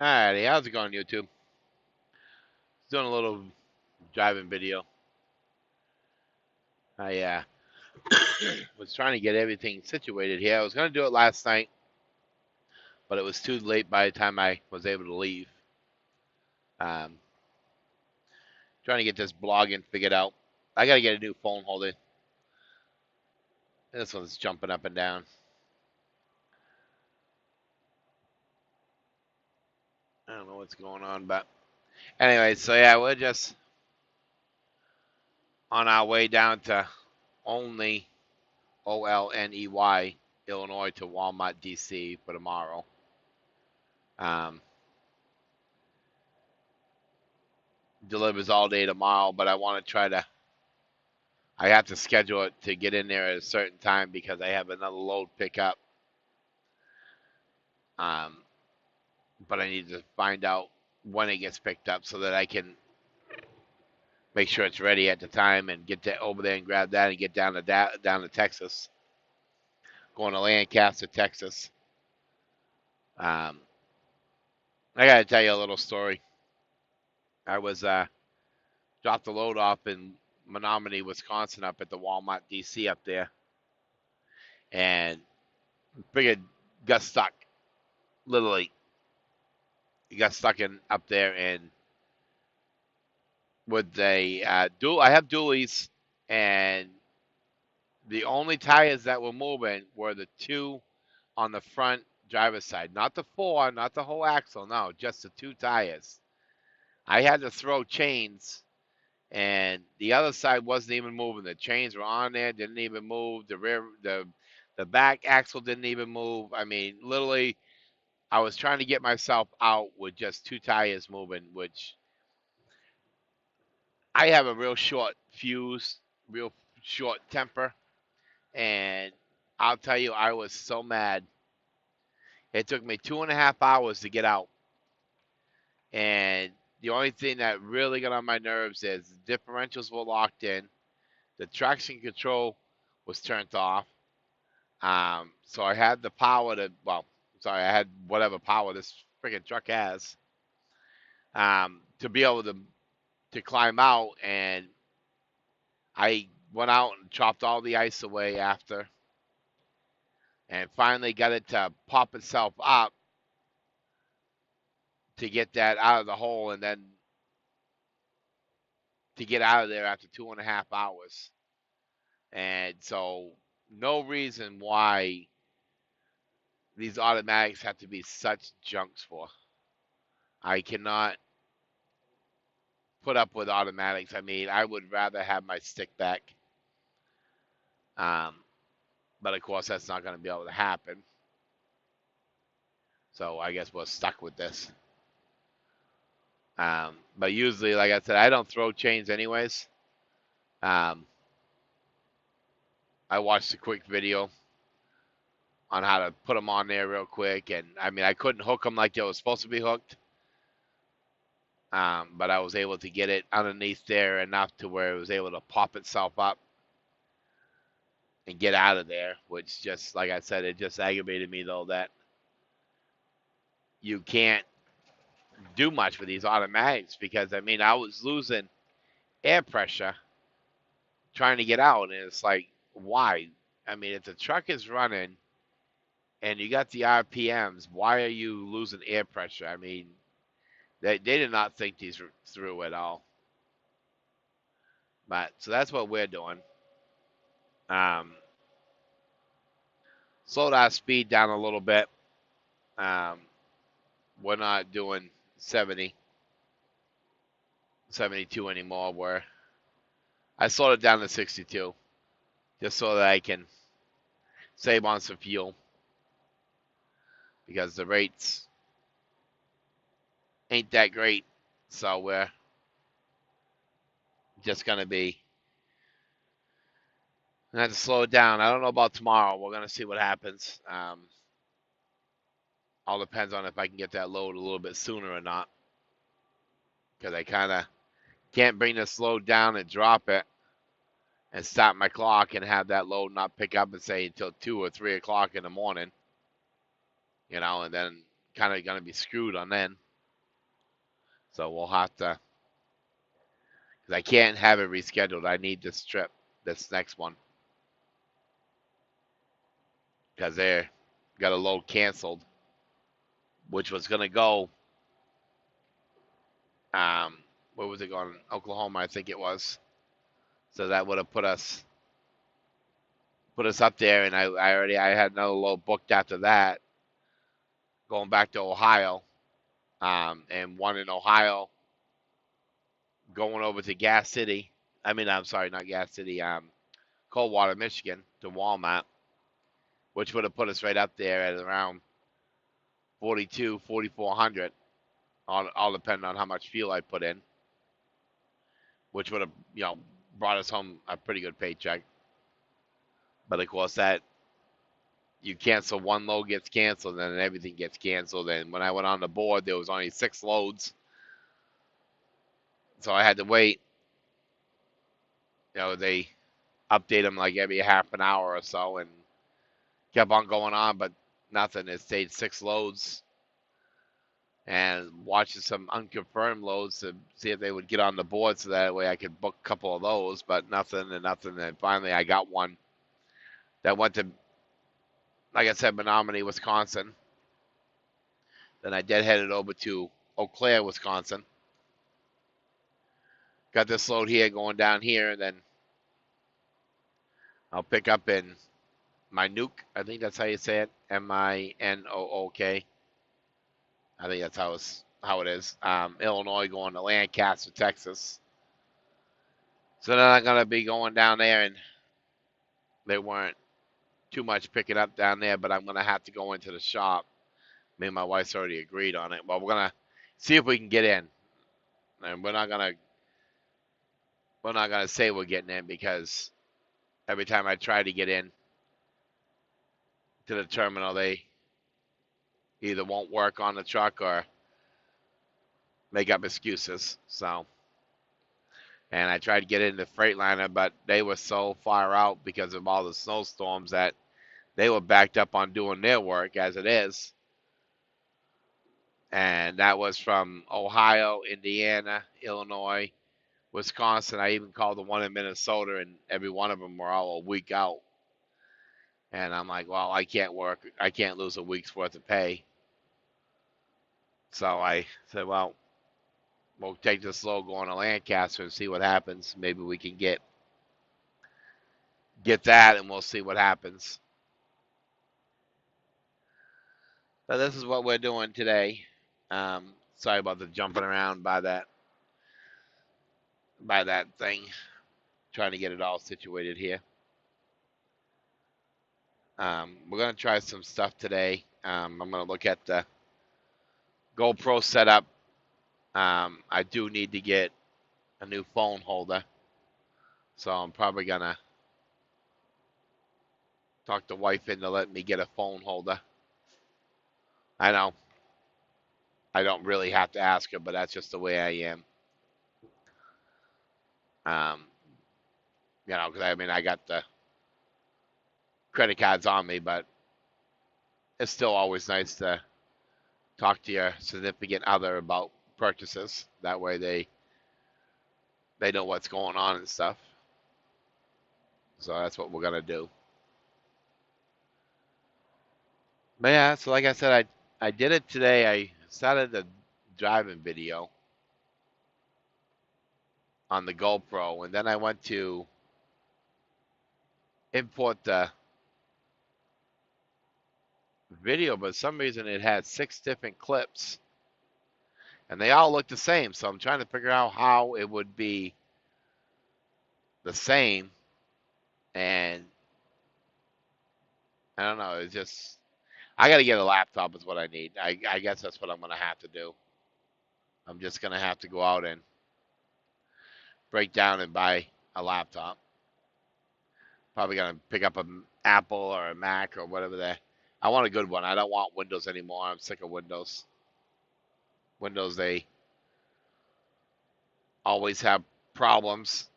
Alrighty, how's it going, YouTube? Doing a little driving video. I was trying to get everything situated here. I was going to do it last night, but it was too late by the time I was able to leave. Um, Trying to get this blogging figured out. I got to get a new phone holder. This one's jumping up and down. I don't know what's going on, but anyway, so yeah, we're just on our way down to Olney, Olney, Illinois, to Walmart, DC for tomorrow. Um, Delivers all day tomorrow, but I want to try to. I have to schedule it to get in there at a certain time because I have another load pickup. Um, but I need to find out when it gets picked up so that I can make sure it's ready at the time and get over there and grab that and get down to Texas, going to Lancaster, Texas. Um, I got to tell you a little story. I was dropped the load off in Menominee, Wisconsin, up at the Walmart DC up there, and figured got stuck. Literally, he got stuck in up there and with a dual. I have dualies, and the only tires that were moving were the two on the front driver's side, not the four, not the whole axle. No, just the two tires. I had to throw chains, and the other side wasn't even moving. The chains were on there, didn't even move. The back axle didn't even move. I mean, literally, I was trying to get myself out with just two tires moving, which I have a real short fuse, real short temper, and I'll tell you, I was so mad. It took me 2.5 hours to get out, and the only thing that really got on my nerves is the differentials were locked in, the traction control was turned off. So I had the power to, well, sorry, I had whatever power this freaking truck has, to be able to climb out, and I went out and chopped all the ice away after, and finally got it to pop itself up to get that out of the hole, and then to get out of there after 2.5 hours. And so, no reason why these automatics have to be such junks for. I cannot put up with automatics. I mean, I would rather have my stick back. Um, but of course, that's not going to be able to happen. So I guess we're stuck with this. But usually, like I said, I don't throw chains anyways. Um, I watched a quick video on how to put them on there real quick, and I mean, I couldn't hook them like they were supposed to be hooked, but I was able to get it underneath there enough to where it was able to pop itself up and get out of there. Which, just like I said, it just aggravated me though that you can't do much with these automatics because I mean, I was losing air pressure trying to get out, and it's like, why? I mean, if the truck is running and you got the RPMs, why are you losing air pressure? I mean, they did not think these through at all. But so that's what we're doing. Um, Slowed our speed down a little bit. Um, we're not doing 70, 72 anymore. Where I slowed it down to 62, just so that I can save on some fuel because the rates ain't that great. So we're just gonna be have to slow it down. I don't know about tomorrow. We're gonna see what happens. All depends on if I can get that load a little bit sooner or not, because I kind of can't bring this load down and drop it and stop my clock and have that load not pick up and say until 2 or 3 o'clock in the morning, and then kind of gonna be screwed on then. So we'll have to, because I can't have it rescheduled. I need this trip, this next one, because they got a load canceled, which was gonna go. Where was it going? Oklahoma, I think it was. So that would have put us up there, and I had another load booked after that, going back to Ohio, and one in Ohio, going over to Gas City. I mean, I'm sorry, not Gas City. Coldwater, Michigan, to Walmart, which would have put us right up there at around 42, 4,400, all depending on how much fuel I put in, which would have, brought us home a pretty good paycheck. But of course, that you cancel one load gets canceled, and then everything gets canceled. And when I went on the board, there was only 6 loads, so I had to wait. They update them like every half an hour or so, and kept on going on, but nothing. It stayed 6 loads, and watching some unconfirmed loads to see if they would get on the board, so that way I could book a couple of those, but nothing and nothing. And finally, I got one that went to, like I said, Menominee, Wisconsin. Then I dead-headed over to Eau Claire, Wisconsin. Got this load here going down here, and then I'll pick up in Minook. I think that's how you say it. Minook. I think that's how it is. Illinois going to Lancaster, Texas. So then I'm gonna be going down there, and they weren't too much picking up down there, but I'm gonna have to go into the shop. Me and my wife's already agreed on it. Well, we're gonna see if we can get in, and we're not gonna say we're getting in, because every time I try to get in to the terminal, they either won't work on the truck or make up excuses. So, and I tried to get into Freightliner, but they were so far out because of all the snowstorms that they were backed up on doing their work as it is. And that was from Ohio, Indiana, Illinois, Wisconsin. I even called the one in Minnesota, and every one of them were all a week out. And I'm like, well, I can't lose a week's worth of pay. So I said, well, we'll take this load going to Lancaster and see what happens. Maybe we can get that, and we'll see what happens. So this is what we're doing today. Sorry about the jumping around by that thing. Trying to get it all situated here. We're gonna try some stuff today. I'm gonna look at the GoPro setup. I do need to get a new phone holder, so I'm probably gonna talk the wife into letting me get a phone holder. I know I don't really have to ask her, but that's just the way I am. Because I got the credit cards on me, but it's still always nice to talk to your significant other about purchases. That way they know what's going on and stuff. So that's what we're gonna do. But yeah, so like I said, I did it today. I started the driving video on the GoPro, and then I went to import the video, but for some reason it had 6 different clips, and they all look the same. So I'm trying to figure out how it would be the same, and I don't know. It's just I got to get a laptop is what I need. I guess that's what I'm gonna have to do. I'm just gonna have to go out and break down and buy a laptop. Probably gonna pick up an Apple or a Mac or whatever that. I want a good one. I don't want Windows anymore. I'm sick of Windows. Windows, they always have problems.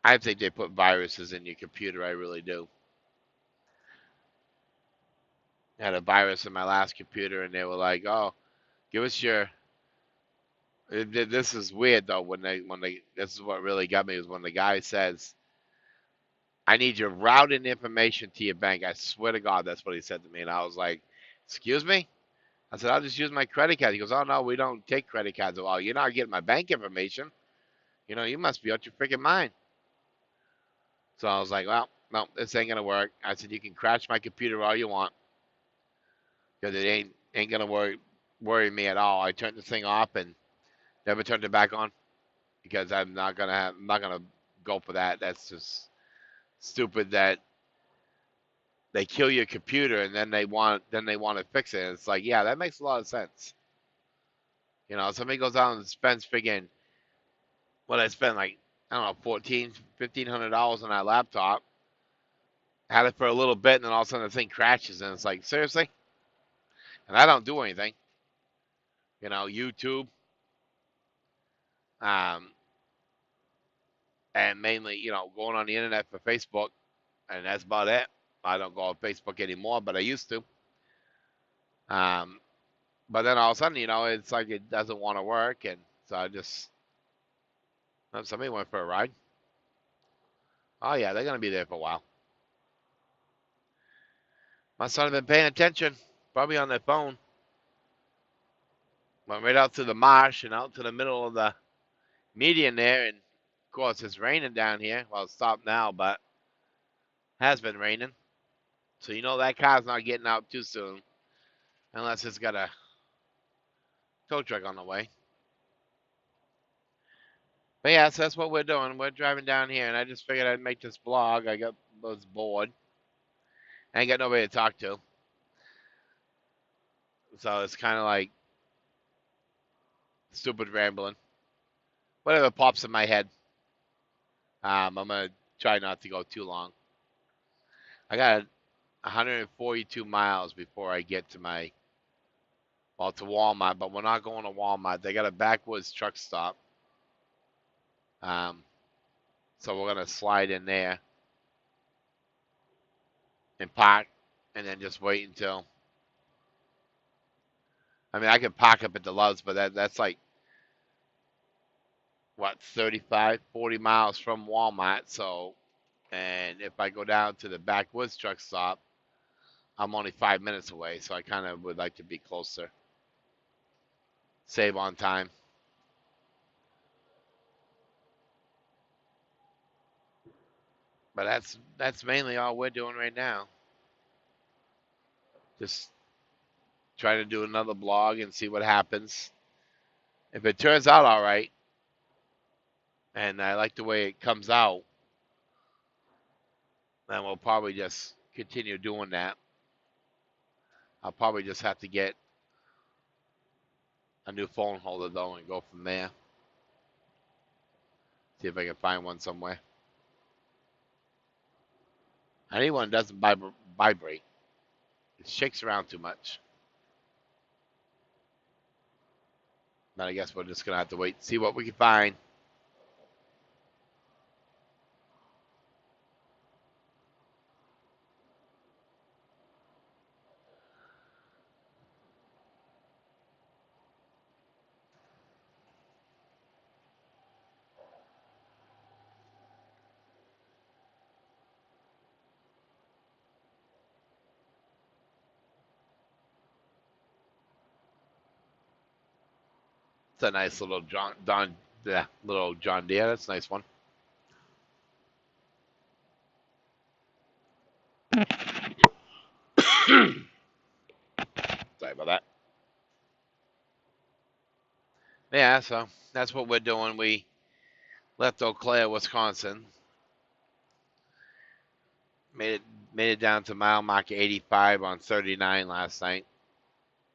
I think they put viruses in your computer. I really do. I had a virus in my last computer, and they were like, "Oh, Give us your. This is weird though. When they this is what really got me is when the guy says, "I need your routing information to your bank." I swear to God, that's what he said to me, and I was like, "Excuse me." I said, "I'll just use my credit card." He goes, "Oh no, we don't take credit cards." Well, you're not getting my bank information. You must be out your freaking mind. So I was like, "Well, no, this ain't gonna work." I said, "You can crash my computer all you want, because it ain't gonna worry me at all." I turned this thing off and never turned it back on because I'm not gonna go for that. That's just stupid that they kill your computer and then they want to fix it. And it's like, yeah, that makes a lot of sense. Somebody goes out and spends friggin' what I spent like I don't know 1,500 $1,500 on that laptop. Had it for a little bit and then all of a sudden the thing crashes and it's like seriously. And I don't do anything. YouTube, um, and mainly going on the internet for Facebook, and that's about it. I don't go on Facebook anymore, but I used to. Um, but then all of a sudden, it's like it doesn't want to work, and so I just somebody went for a ride. Oh yeah, they're gonna be there for a while. My son have been paying attention, probably on their phone. Went right out to the marsh and out to the middle of the median there, and of course it's raining down here. Well, it's stopped now, but has been raining. So that car's not getting out too soon, unless it's got a tow truck on the way. But yeah, so that's what we're doing. We're driving down here, and I just figured I'd make this vlog. Was bored. I ain't got nobody to talk to, so it's kind of like stupid rambling. Whatever pops in my head. I'm gonna try not to go too long. I got 142 miles before I get to to Walmart, but we're not going to Walmart. They got a backwoods truck stop. Um, so we're gonna slide in there and park, and then just wait until. I mean, I could park up at the Loves, but that's like what 35, 40 miles from Walmart. So, and if I go down to the backwoods truck stop, I'm only 5 minutes away. So I kind of would like to be closer, save on time. But that's mainly all we're doing right now. Just trying to do another blog and see what happens. If it turns out all right, and I like the way it comes out, then we'll probably just continue doing that. I'll probably just have to get a new phone holder though and go from there. See if I can find one somewhere. I need one that doesn't vibrate. It shakes around too much. But I guess we're just gonna have to wait and see what we can find. It's a nice little little John Deere. That's a nice one. Sorry about that. Yeah, so that's what we're doing. We left Eau Claire, Wisconsin. Made it made it down to mile marker 85 on 39 last night.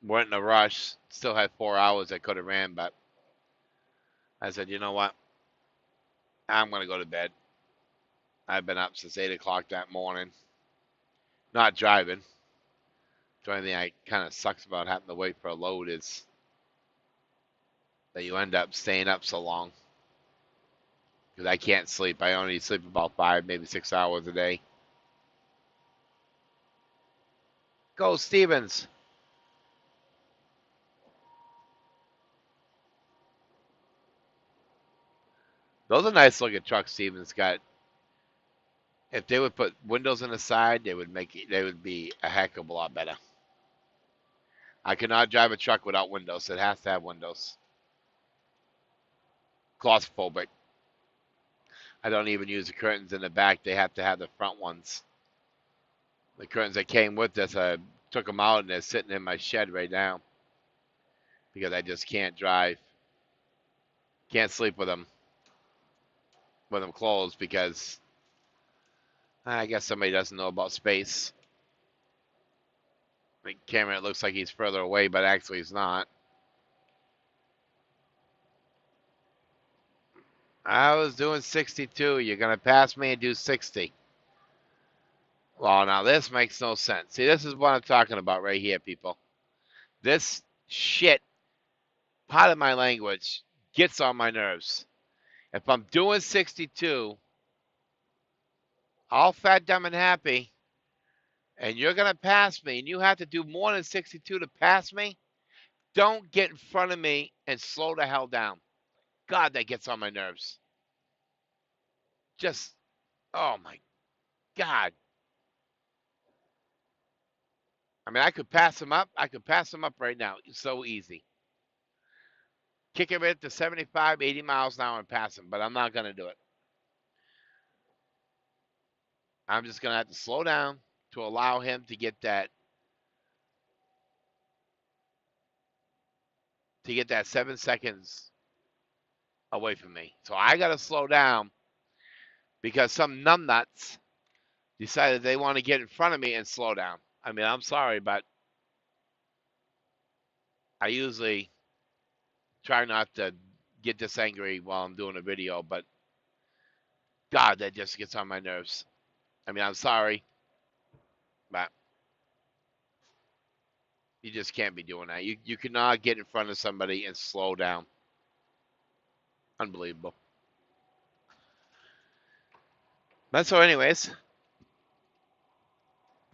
Weren't in a rush. Still had 4 hours I could have ran, but I said, you know what? I'm gonna go to bed. I've been up since 8 o'clock that morning, not driving. The only thing that kind of sucks about having to wait for a load is that you end up staying up so long because I can't sleep. I only sleep about 5, maybe 6 hours a day. Go Stevens. Those are nice looking trucks Steven's got. If they would put windows on the side, they would make it, they would be a heck of a lot better. I cannot drive a truck without windows. It has to have windows. Claustrophobic. I don't even use the curtains in the back. They have to have the front ones. The curtains that came with this, I took them out and they're sitting in my shed right now because I just can't drive. Can't sleep with them closed because I guess somebody doesn't know about space. The camera, it looks like he's further away, but actually he's not. I was doing 62. You're going to pass me and do 60. Well, now this makes no sense. See, this is what I'm talking about right here, people. This shit, part of my language, gets on my nerves. If I'm doing 62, all fat, dumb, and happy, and you're going to pass me, and you have to do more than 62 to pass me, don't get in front of me and slow the hell down. God, that gets on my nerves. Just, oh my God. I mean, I could pass him up. I could pass him up right now. It's so easy. Kick him at to 75, 80 miles an hour and pass him, but I'm not going to do it. I'm just going to have to slow down to allow him to get that 7 seconds away from me. So I got to slow down because some numbnuts decided they want to get in front of me and slow down. I mean, I'm sorry, but I usually try not to get this angry while I'm doing a video, but God, that just gets on my nerves. I mean, I'm sorry, but you just can't be doing that. You cannot get in front of somebody and slow down. Unbelievable. But so, anyways,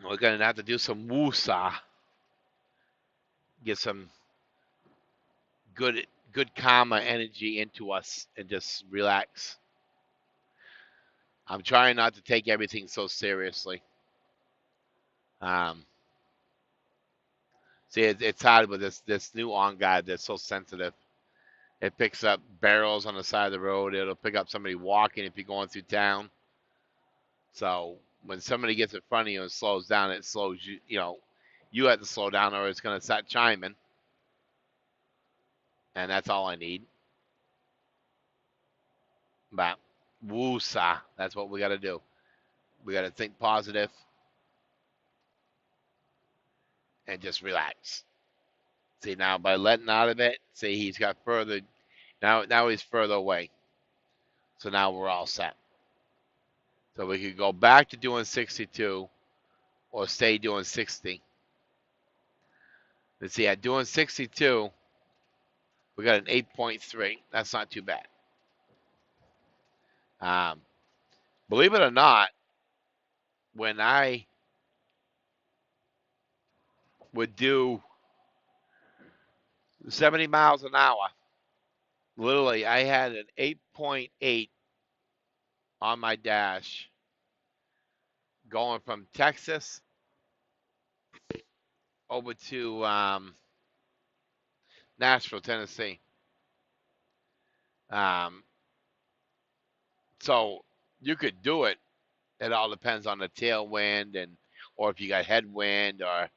we're gonna have to do some woosah. Get some good karma energy into us and just relax. I'm trying not to take everything so seriously. See, it's hard with this new on guide that's so sensitive. It picks up barrels on the side of the road. It'll pick up somebody walking if you're going through town. So when somebody gets in front of you and slows down, it slows you. You know, you have to slow down or it's gonna start chiming. And that's all I need. But woosah, that's what we got to do. We got to think positive and just relax. See, now by letting out of it, see, he's got further. Now he's further away. So now we're all set. So we could go back to doing 62 or stay doing 60. Let's see, at doing 62, we got an 8.3. That's not too bad. Believe it or not, when I would do 70 miles an hour, literally, I had an 8.8 on my dash going from Texas over to Nashville, Tennessee. So you could do it. It all depends on the tailwind or if you got headwind or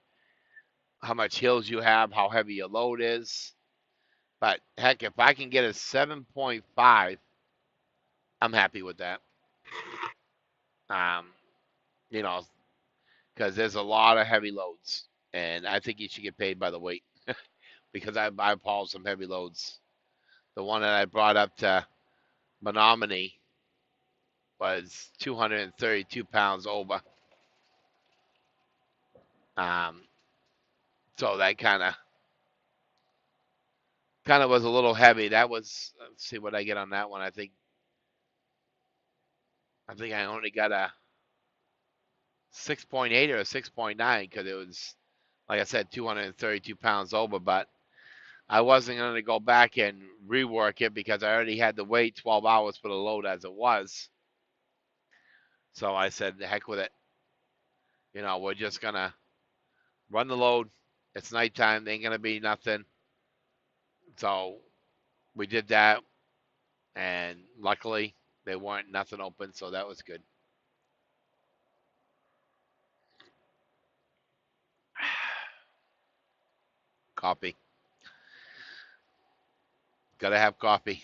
how much hills you have, how heavy your load is. But heck, if I can get a 7.5, I'm happy with that. You know, because there's a lot of heavy loads, and I think you should get paid by the weight because I hauled some heavy loads. The one that I brought up to Menominee was 232 pounds over. So that kind of was a little heavy. That was, let's see what I get on that one. I think I only got a 6.8 or a 6.9 because it was, like I said, 232 pounds over. But I wasn't going to go back and rework it because I already had to wait 12 hours for the load as it was. So I said, the heck with it. We're just going to run the load. It's nighttime. There ain't going to be nothing. So we did that. And luckily, there weren't nothing open. So that was good. Coffee. Gotta have coffee.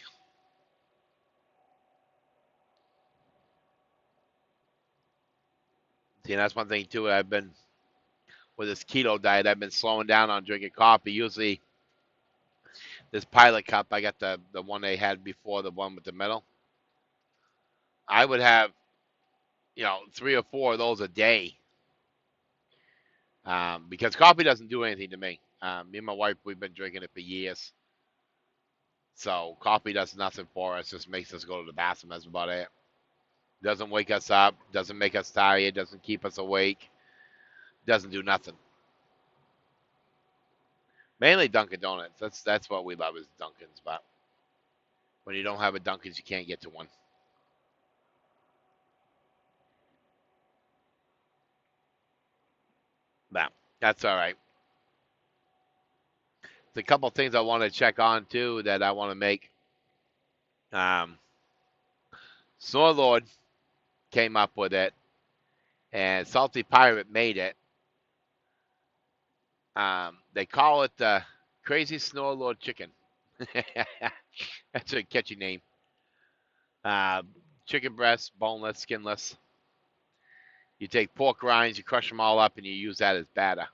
See, and that's one thing too. I've been with this keto diet. I've been slowing down on drinking coffee. Usually, this Pilot cup, I got the one they had before, the one with the metal. I would have 3 or 4 of those a day, because coffee doesn't do anything to me. Me and my wife, we've been drinking it for years, so coffee does nothing for us. Just makes us go to the bathroom. That's about it. Doesn't wake us up. Doesn't make us tired. Doesn't keep us awake. Doesn't do nothing. Mainly Dunkin' Donuts. That's what we love is Dunkin's. But when you don't have a Dunkin's, you can't get to one. But that's all right. There's a couple things I want to check on too that I want to make. Um, Snorlord came up with it, and Salty Pirate made it. They call it the Crazy Snorlord Chicken. That's a catchy name. Uh, Chicken breast, boneless, skinless. You take pork rinds, you crush them all up, and you use that as batter,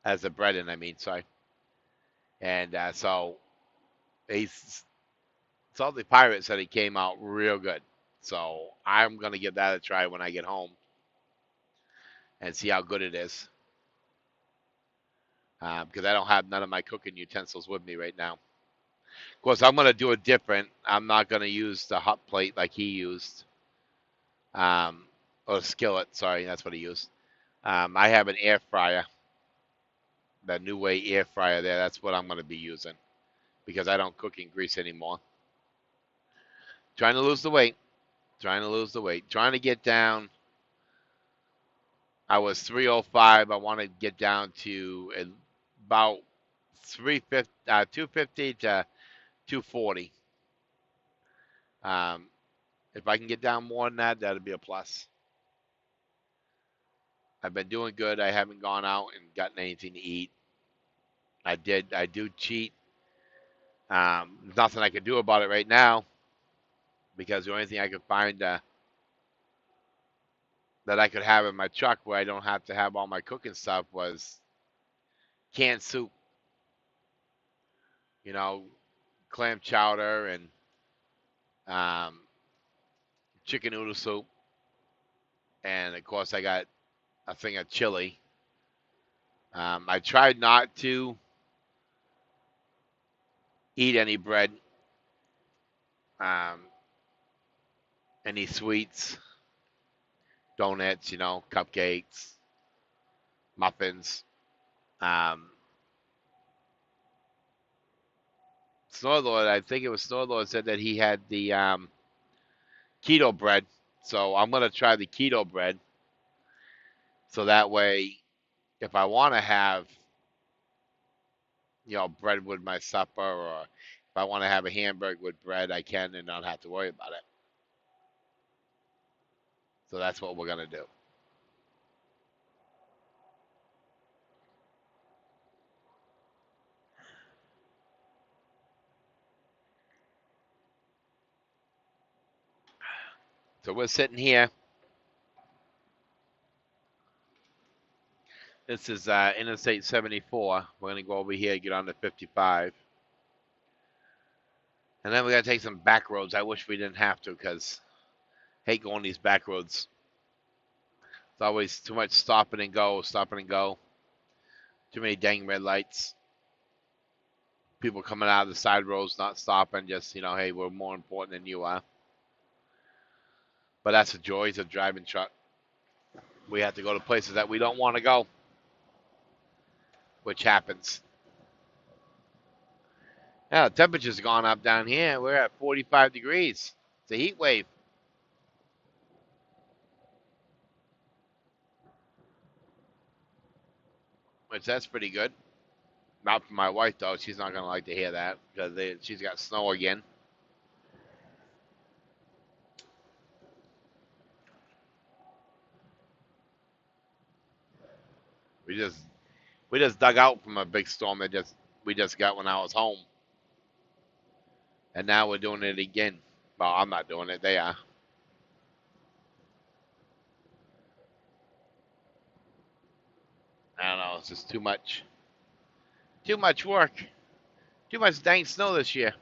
as a breading. I mean, sorry. And so he's Salty Pirate said he came out real good. So I'm gonna give that a try when I get home and see how good it is. Because I don't have none of my cooking utensils with me right now. Of course, I'm gonna do it different. I'm not gonna use the hot plate like he used, or skillet. Sorry, that's what he used. I have an air fryer, the New Way air fryer there. That's what I'm gonna be using because I don't cook in grease anymore. Trying to lose the weight. Trying to lose the weight. Trying to get down. I was 305. I want to get down to about 250 to 240. Um, if I can get down more than that, that'd be a plus. I've been doing good. I haven't gone out and gotten anything to eat. I do cheat. There's nothing I can do about it right now because the only thing I could find that I could have in my truck where I don't have to have all my cooking stuff was canned soup. You know, clam chowder and um, chicken noodle soup, and of course I got a thing of chili. I tried not to eat any bread, um, any sweets, donuts, cupcakes, muffins. Um, Snorlord, I think it was Snorlord said that he had the keto bread, so I'm gonna try the keto bread. So that way, if I want to have bread with my supper, or if I want to have a hamburger with bread, I can and not have to worry about it. So that's what we're gonna do. So we're sitting here. This is Interstate 74. We're gonna go over here, get on to 55, and then we gotta take some back roads. I wish we didn't have to, cause I hate going these back roads. It's always too much stopping and go, stopping and go. Too many dang red lights. People coming out of the side roads, not stopping. Just hey, we're more important than you are. But that's the joys of driving truck. We have to go to places that we don't want to go, which happens. Yeah, the temperature's gone up down here. We're at 45 degrees. It's a heat wave. Which that's pretty good. Not for my wife though. She's not gonna like to hear that because she's got snow again. We just we just dug out from a big storm that we just got when I was home, and now we're doing it again. Well, I'm not doing it. They are. I don't know. It's just too much work, too much dang snow this year.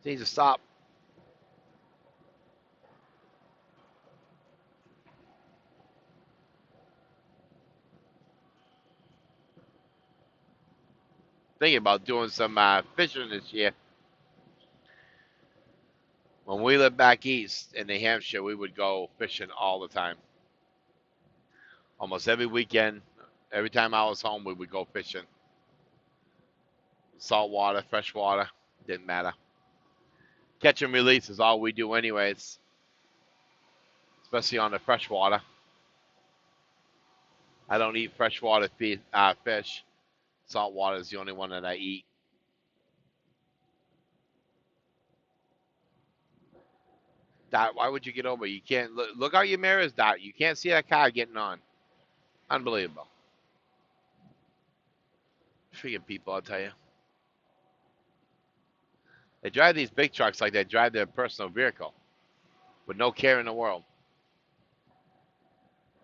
It needs to stop. Thinking about doing some fishing this year. When we lived back east in New Hampshire, we would go fishing all the time. Almost every weekend, every time I was home, we would go fishing. Salt water, fresh water, didn't matter. Catch and release is all we do, anyways, especially on the fresh water. I don't eat freshwater fish. Salt water is the only one that I eat. Dot, why would you get over? You can't look out your mirrors, Dot. You can't see that car getting on. Unbelievable. Freaking people, I'll tell you. They drive these big trucks like they drive their personal vehicle with no care in the world.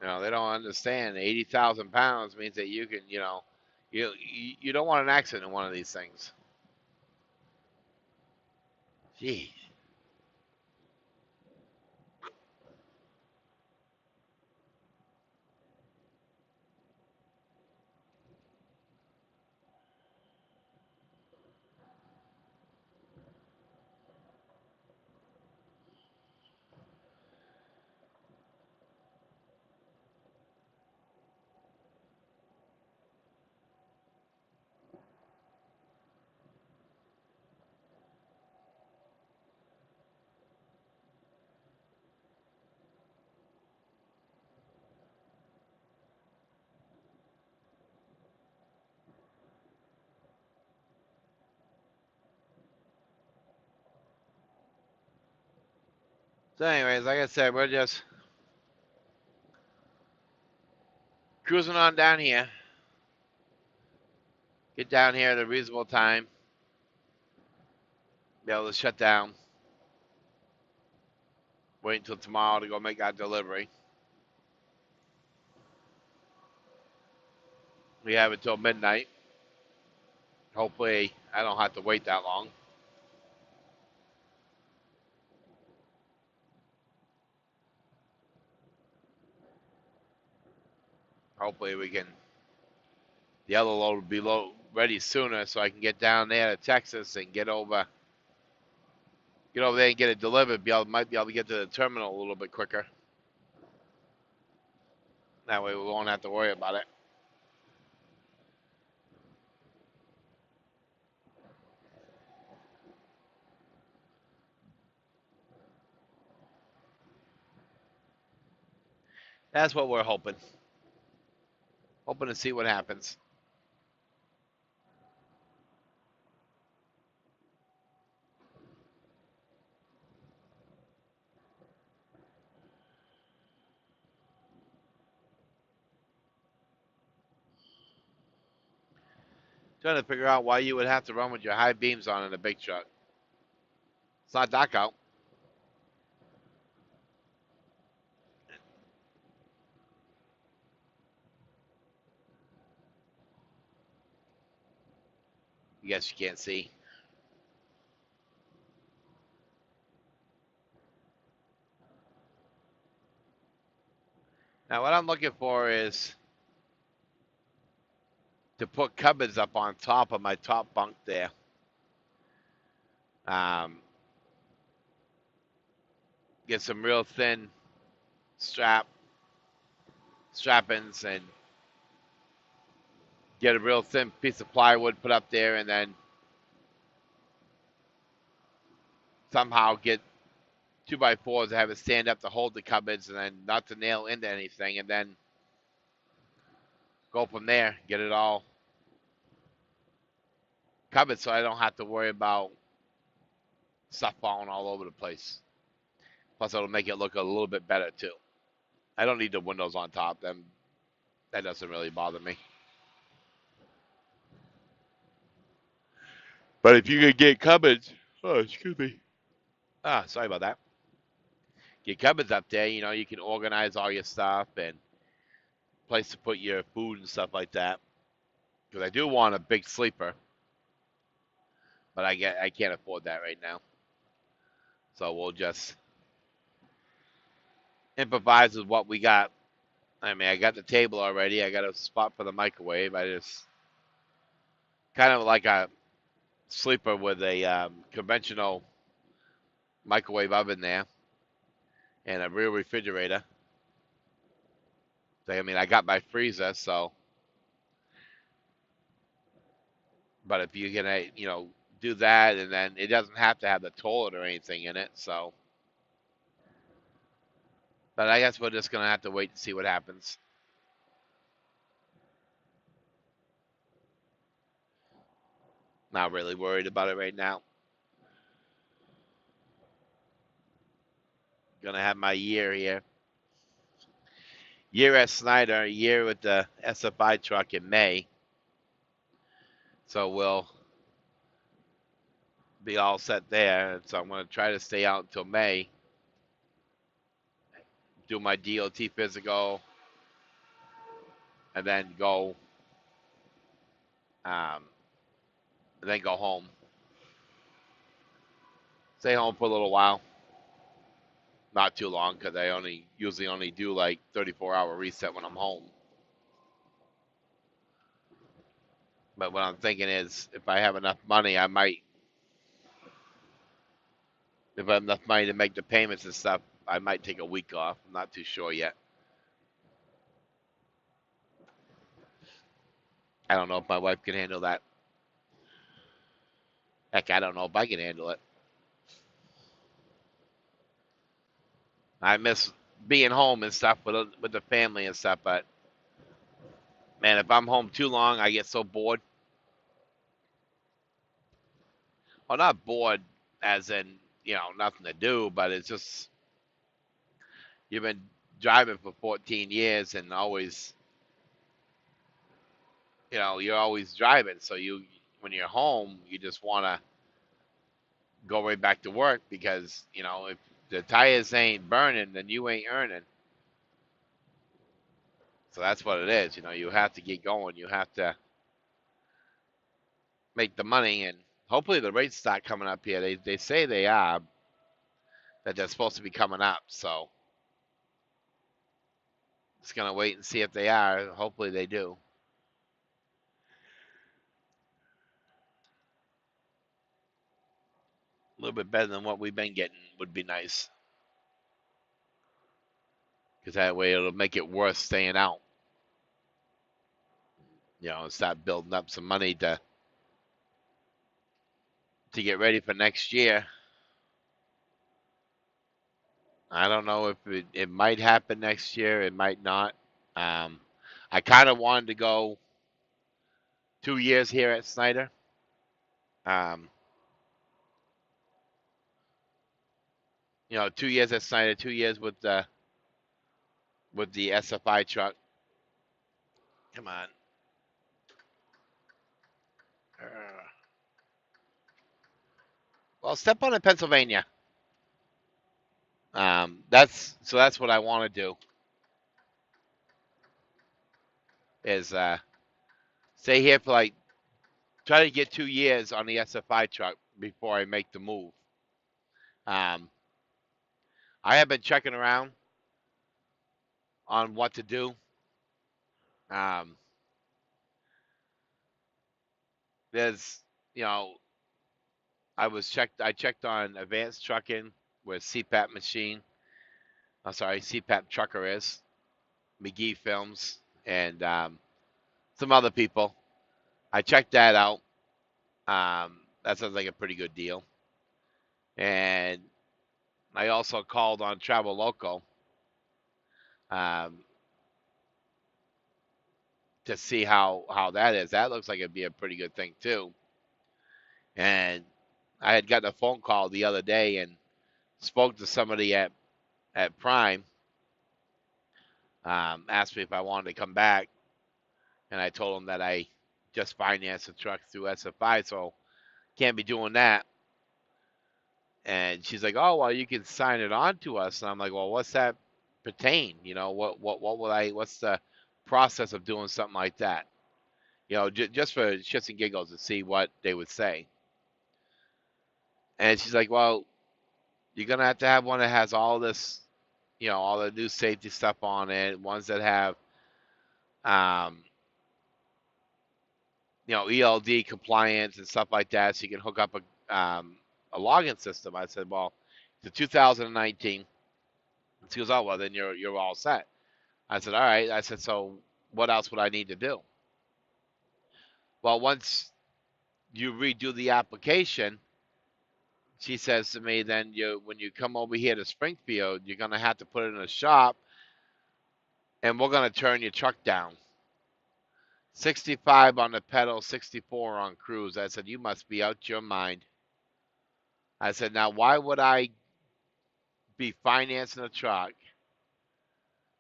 You know, they don't understand 80,000 pounds means that you can, you don't want an accident in one of these things. Gee. So, anyways, like I said, we're just cruising on down here. Get down here at a reasonable time. Be able to shut down. Wait until tomorrow to go make that delivery. We have until midnight. Hopefully, I don't have to wait that long. Hopefully, the other load will be ready sooner so I can get down there to Texas and get over there and get it delivered. Might be able to get to the terminal a little bit quicker. That way we won't have to worry about it. That's what we're hoping. Hoping to see what happens. Trying to figure out why you would have to run with your high beams on in a big truck. It's not dark out. I guess you can't see. Now, what I'm looking for is to put cupboards up on top of my top bunk there. Um, get some real thin strap-ins and get a real thin piece of plywood put up there, and then somehow get 2x4s to have it stand up to hold the cupboards, and then not to nail into anything, and then go from there. Get it all covered so I don't have to worry about stuff falling all over the place. Plus, it'll make it look a little bit better too. I don't need the windows on top. Them that doesn't really bother me. But if you could get cupboards, oh excuse me. Sorry about that. Get cupboards up there. You can organize all your stuff and place to put your food and stuff like that. Because I do want a big sleeper, but I can't afford that right now. So we'll just improvise with what we got. I mean, I got the table already. I got a spot for the microwave. I just kind of like a sleeper with a conventional microwave oven there and a real refrigerator. So, I mean, I got my freezer, so. But if you're gonna, do that, and then it doesn't have to have the toilet or anything in it, so. But I guess we're just gonna have to wait and see what happens. Not really worried about it right now. Gonna have my year here. Year at Snyder, a year with the SFI truck in May. So we'll be all set there. So I'm going to try to stay out until May. Do my DOT physical. And then go. And then go home. Stay home for a little while. Not too long because I usually only do like 34-hour reset when I'm home. But what I'm thinking is, if I have enough money, I might. If I have enough money to make the payments and stuff, I might take a week off. I'm not too sure yet. I don't know if my wife can handle that. Heck, I don't know if I can handle it. I miss being home and stuff with the family and stuff, but man, if I'm home too long, I get so bored. Well, not bored as in, nothing to do, but it's just you've been driving for 14 years and always, you're always driving. So when you're home, you just want to go right back to work because, if the tires ain't burning, then you ain't earning. So that's what it is. You have to get going. You have to make the money, and hopefully the rates start coming up here. They say they are, that they're supposed to be coming up. So just gonna wait and see if they are. Hopefully they do. A little bit better than what we've been getting would be nice. Because that way it'll make it worth staying out. And start building up some money to get ready for next year. I don't know if it might happen next year. It might not. I kind of wanted to go 2 years here at Snyder. Um, 2 years at Snyder, 2 years with the SFI truck. Come on. Well, step on in Pennsylvania. That's what I want to do. Is stay here for try to get 2 years on the SFI truck before I make the move. I have been checking around on what to do. There's, I checked on Advanced Trucking where CPAP machine. I'm sorry, CPAP trucker is McGee Films and some other people. I checked that out. That sounds like a pretty good deal. And I also called on Travel Local um, to see how that is. That looks like it'd be a pretty good thing too. And I had gotten a phone call the other day and spoke to somebody at Prime. Asked me if I wanted to come back, and I told them that I just financed a truck through SFI, so can't be doing that. And she's like, "Oh, well, you can sign it on to us." And I'm like, "Well, what's that pertain? You know, what would I? What's the process of doing something like that? You know, just for shits and giggles to see what they would say." And she's like, "Well, you're gonna have to have one that has all this, you know, all the new safety stuff on it, ones that have, um, you know, ELD compliance and stuff like that, so you can hook up a login system." I said, "Well, it's a 2019." She goes, "Oh, well, then you're all set." I said, "All right." I said, "So what else would I need to do?" Well, once you redo the application, she says to me, then when you come over here to Springfield, you're gonna have to put it in a shop, and we're gonna turn your truck down. 65 on the pedal, 64 on cruise. I said, "You must be out your mind." I said, "Now why would I be financing a truck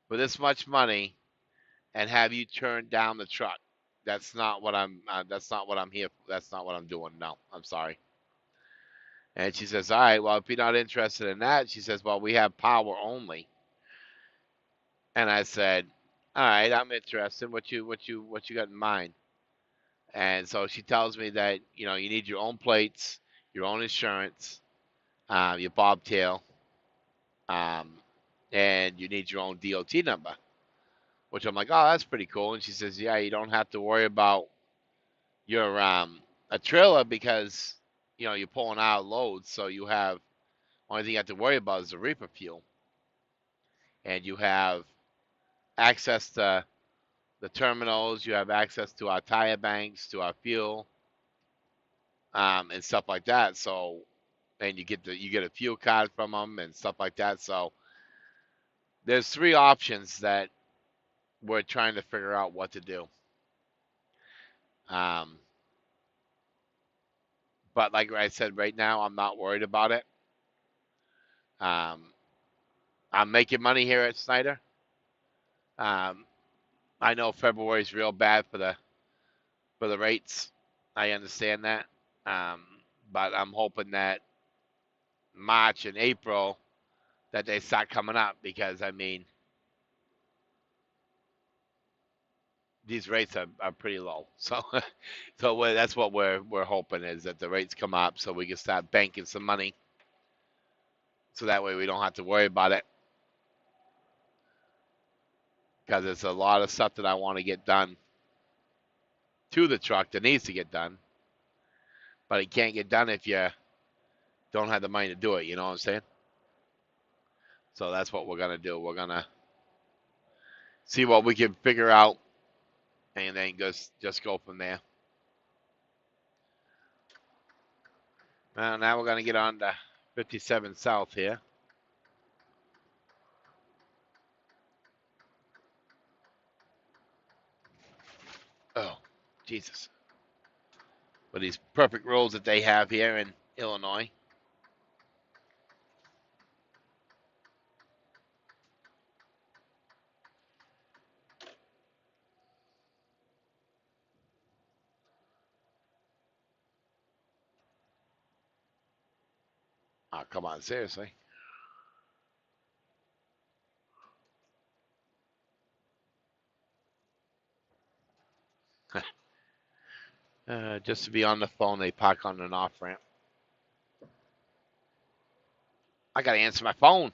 for this much money and have you turn down the truck? That's not what I'm. That's not what I'm here. That's not what I'm doing. No, I'm sorry." And she says, "All right, well, if you're not interested in that," she says, "well, we have power only." And I said, "All right, I'm interested. What you got in mind?" And so she tells me that you need your own plates, your own insurance, your bobtail, um, and you need your own DOT number. Which I'm like, "Oh, that's pretty cool." And she says, "Yeah, you don't have to worry about your a trailer because you're pulling out loads, so you have only thing you have to worry about is the reefer fuel, and you have access to the terminals, you have access to our tire banks, to our fuel, and stuff like that. So, and you get a fuel card from them and stuff like that. So, there's three options that we're trying to figure out what to do. Um, but like I said, right now I'm not worried about it. Um, I'm making money here at Snyder. Um, I know February's real bad for the rates. I understand that, um, but I'm hoping that March and April that they start coming up because I mean these rates are pretty low. So that's what we're hoping is that the rates come up so we can start banking some money so that way we don't have to worry about it because there's a lot of stuff that I want to get done to the truck that needs to get done, but it can't get done if you don't have the money to do it. You know what I'm saying? So that's what we're gonna do. We're gonna see what we can figure out and then just go from there. Well, now we're gonna get on to 57 South here. Oh, Jesus! With these perfect roads that they have here in Illinois. Oh, come on, seriously. Just to be on the phone, they park on an off ramp. I gotta answer my phone.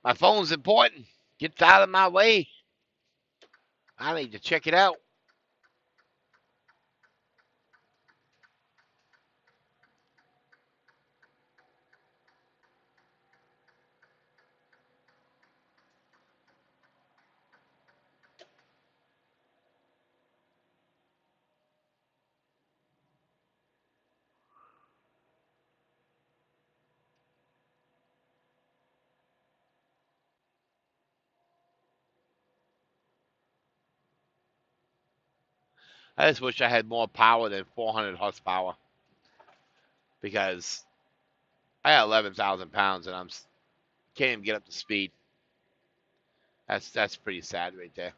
My phone's important. Get out of my way. I need to check it out. I just wish I had more power than 400 horsepower because I got 11,000 pounds and can't even get up to speed. That's pretty sad right there.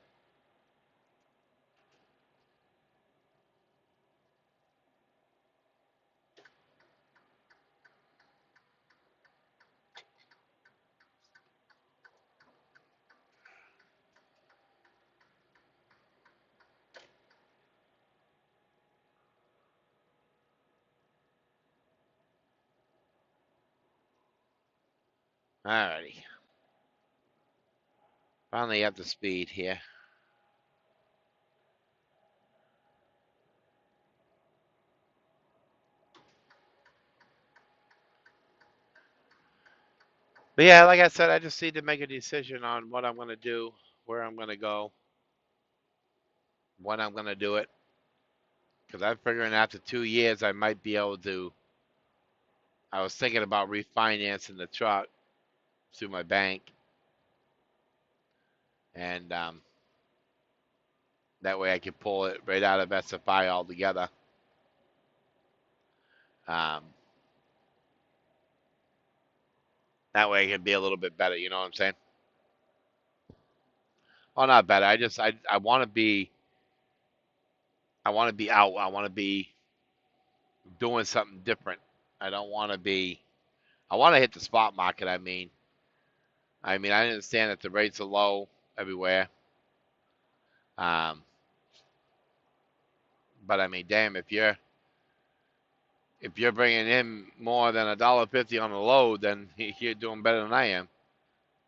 Alrighty, finally up to speed here. But yeah, like I said, I just need to make a decision on what I'm gonna do, where I'm gonna go, when I'm gonna do it. Because I'm figuring after 2 years I might be able to. I was thinking about refinancing the truck through my bank, and that way I can pull it right out of SFI altogether. Um, that way it can be a little bit better. You know what I'm saying? Oh, not better. I want to be. I want to be out. I want to be doing something different. I don't want to be. I want to hit the spot market. I mean, I understand that the rates are low everywhere. Um, but I mean, damn, if you're bringing in more than $1.50 on the load, then you're doing better than I am.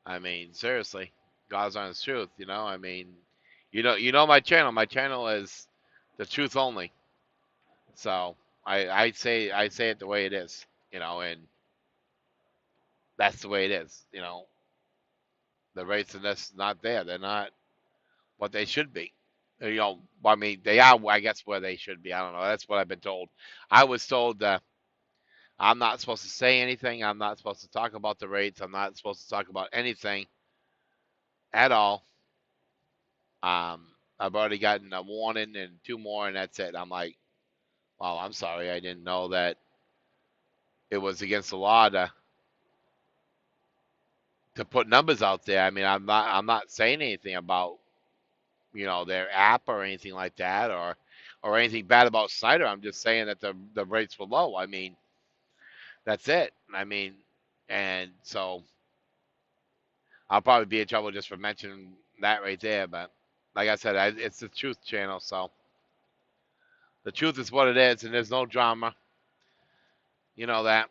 I mean, seriously, God's honest truth. I mean, you know my channel. My channel is the truth only. So I say it the way it is. And that's the way it is. The rates in this not there. They're not what they should be. I mean, they are, I guess, where they should be. I don't know. That's what I've been told. I was told that I'm not supposed to say anything. I'm not supposed to talk about the rates. I'm not supposed to talk about anything at all. Um, I've already gotten a warning and two more, and that's it. I'm like, well, I'm sorry. I didn't know that it was against the law to put numbers out there. I mean, I'm not saying anything about their app or anything like that, or anything bad about Snyder. I'm just saying that the rates were low. I mean, that's it. I mean, and so I'll probably be in trouble just for mentioning that right there. But like I said, it's the Truth Channel, so the truth is what it is, and there's no drama. You know that.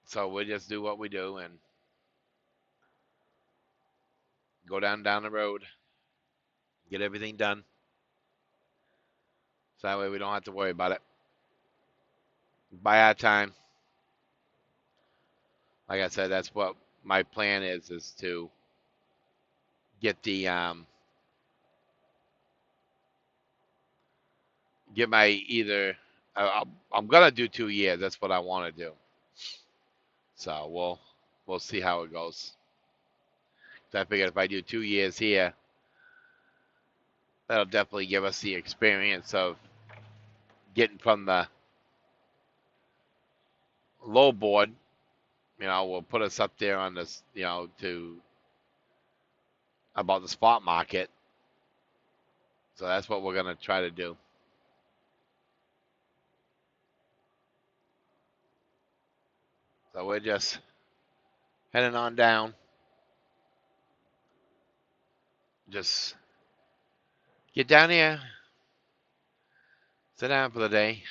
So we just do what we do and go down the road, get everything done, so that way we don't have to worry about it. By our time, like I said, that's what my plan is to get the get my either. I'm gonna do 2 years. That's what I want to do. So we'll see how it goes. So I figured if I do 2 years here, that'll definitely give us the experience of getting from the low board. Will put us up there on this. To about the spot market. So that's what we're gonna try to do. So we're just heading on down. Just get down here, sit down for the day,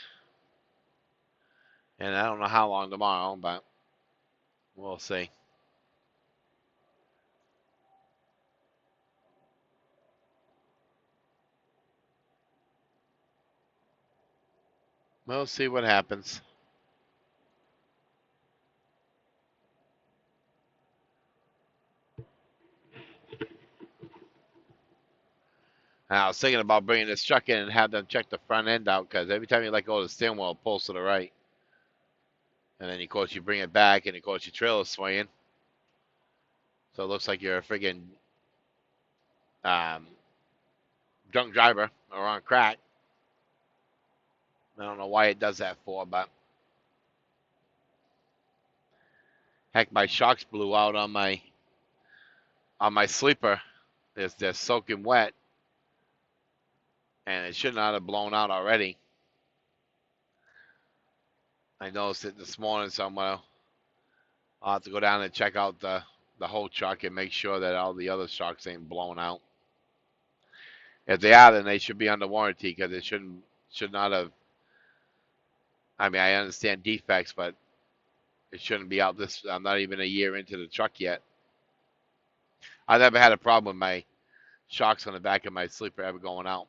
and I don't know how long tomorrow, but we'll see. We'll see what happens. And I was thinking about bringing this truck in and have them check the front end out because every time you let go of the steering wheel, it pulls to the right. And then, of course, you bring it back, and, of course, your trailer's swaying. So it looks like you're a friggin' um, drunk driver or on crack. I don't know why it does that for, but heck, my shocks blew out on my sleeper. They're soaking wet, and it should not have blown out already. I noticed it this morning, so I'll have to go down and check out the whole truck and make sure that all the other shocks ain't blown out. If they are, then they should be under warranty because it should not have. I mean, I understand defects, but it shouldn't be out this. I'm not even a year into the truck yet. I never had a problem with my shocks on the back of my sleeper ever going out.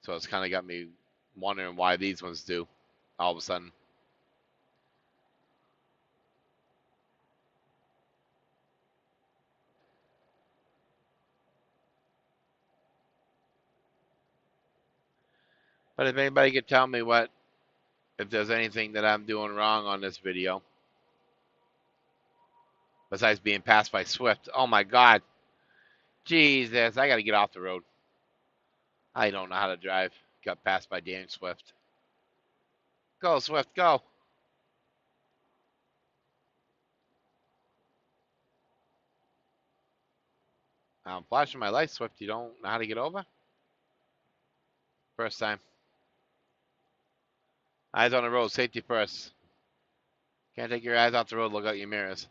So it's kind of got me wondering why these ones do all of a sudden. But if anybody could tell me if there's anything that I'm doing wrong on this video, besides being passed by Swift. Oh my God. Jesus, I got to get off the road. I don't know how to drive. Got passed by Dan Swift. Go, Swift, go. I'm flashing my lights, Swift. You don't know how to get over? First time. Eyes on the road, safety first. Can't take your eyes off the road, look out your mirrors.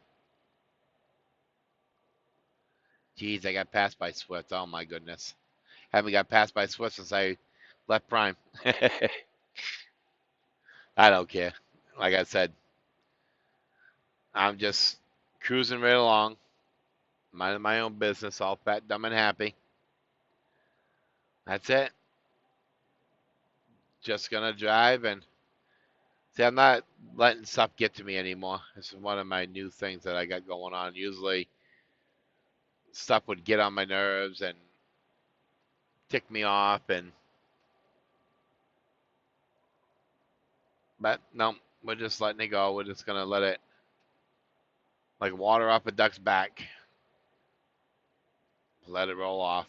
Jeez, I got passed by Swift. Oh my goodness. Haven't got passed by Swift since I left Prime. I don't care. Like I said, I'm just cruising right along, minding my own business, all fat, dumb, and happy. That's it. Just gonna drive and see. I'm not letting stuff get to me anymore. This is one of my new things that I got going on. Usually, stuff would get on my nerves and tick me off, but no, we're just letting it go. We're just gonna let it like water off a duck's back. Let it roll off.